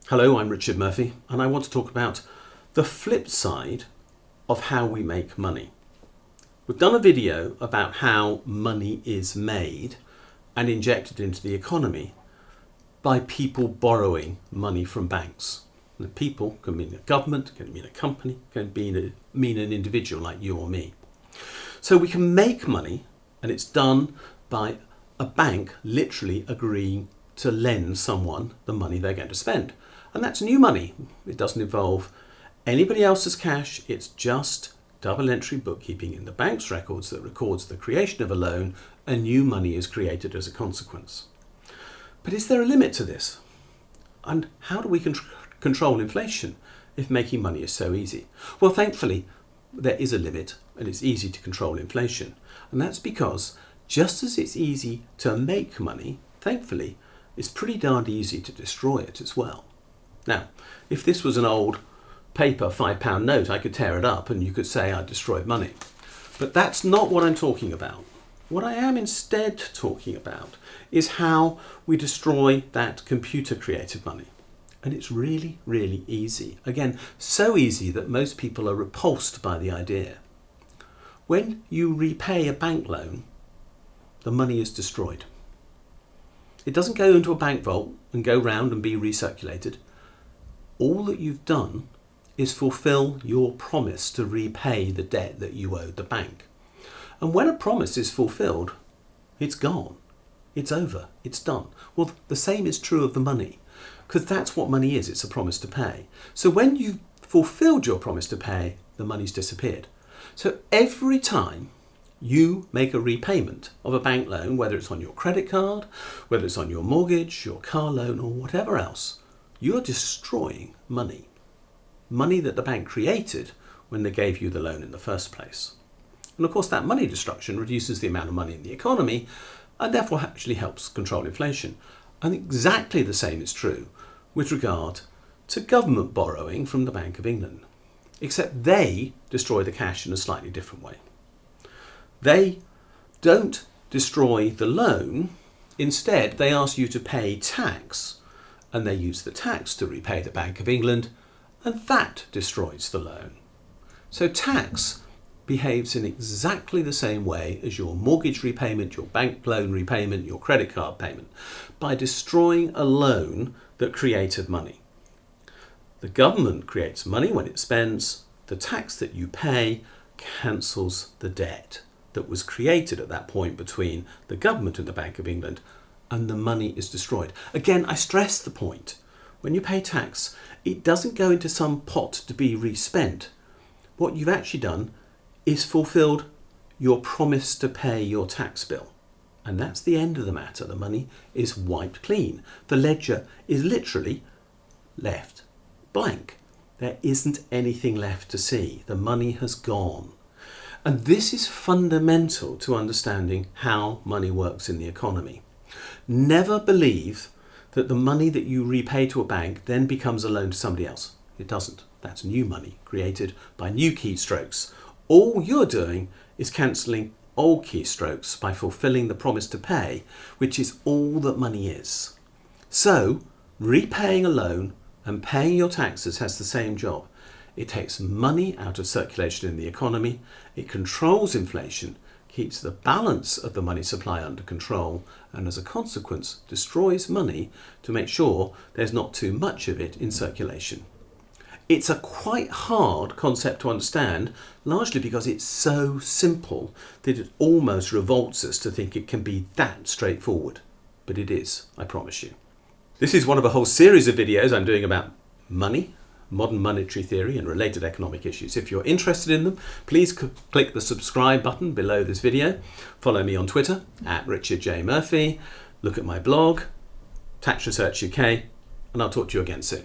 Hello, I'm Richard Murphy, and I want to talk about the flip side of how we make money. We've done a video about how money is made and injected into the economy by people borrowing money from banks. The people can mean a government, can mean a company, can mean an individual like you or me. So we can make money, and it's done by a bank literally agreeing to lend someone the money they're going to spend. And that's new money. It doesn't involve anybody else's cash. It's just double entry bookkeeping in the bank's records that records the creation of a loan, and new money is created as a consequence. But is there a limit to this? And how do we control inflation if making money is so easy? Well, thankfully, there is a limit, and it's easy to control inflation. And that's because just as it's easy to make money, thankfully, it's pretty darned easy to destroy it as well. Now, if this was an old paper £5 note, I could tear it up and you could say I destroyed money. But that's not what I'm talking about. What I am instead talking about is how we destroy that computer-created money. And it's really, really easy. Again, so easy that most people are repulsed by the idea. When you repay a bank loan, the money is destroyed. It doesn't go into a bank vault and go round and be recirculated. All that you've done is fulfill your promise to repay the debt that you owed the bank. And when a promise is fulfilled, it's gone. It's over. It's done. Well, the same is true of the money, because that's what money is. It's a promise to pay. So when you've fulfilled your promise to pay, the money's disappeared. So every time you make a repayment of a bank loan, whether it's on your credit card, whether it's on your mortgage, your car loan, or whatever else, you're destroying money. Money that the bank created when they gave you the loan in the first place. And of course, that money destruction reduces the amount of money in the economy and therefore actually helps control inflation. And exactly the same is true with regard to government borrowing from the Bank of England, except they destroy the cash in a slightly different way. They don't destroy the loan. Instead, they ask you to pay tax, and they use the tax to repay the Bank of England, and that destroys the loan. So tax behaves in exactly the same way as your mortgage repayment, your bank loan repayment, your credit card payment, by destroying a loan that created money. The government creates money when it spends. The tax that you pay cancels the debt that was created at that point between the government and the Bank of England, and the money is destroyed. Again, I stress the point. When you pay tax, it doesn't go into some pot to be respent. What you've actually done is fulfilled your promise to pay your tax bill. And that's the end of the matter. The money is wiped clean. The ledger is literally left blank. There isn't anything left to see. The money has gone. And this is fundamental to understanding how money works in the economy. Never believe that the money that you repay to a bank then becomes a loan to somebody else. It doesn't. That's new money created by new keystrokes. All you're doing is cancelling old keystrokes by fulfilling the promise to pay, which is all that money is. So, repaying a loan and paying your taxes has the same job. It takes money out of circulation in the economy, it controls inflation, keeps the balance of the money supply under control, and as a consequence destroys money to make sure there's not too much of it in circulation. It's a quite hard concept to understand, largely because it's so simple that it almost revolts us to think it can be that straightforward. But it is, I promise you. This is one of a whole series of videos I'm doing about money, modern monetary theory and related economic issues. If you're interested in them, please click the subscribe button below this video. Follow me on Twitter @Richard J. Murphy. Look at my blog, Tax Research UK, and I'll talk to you again soon.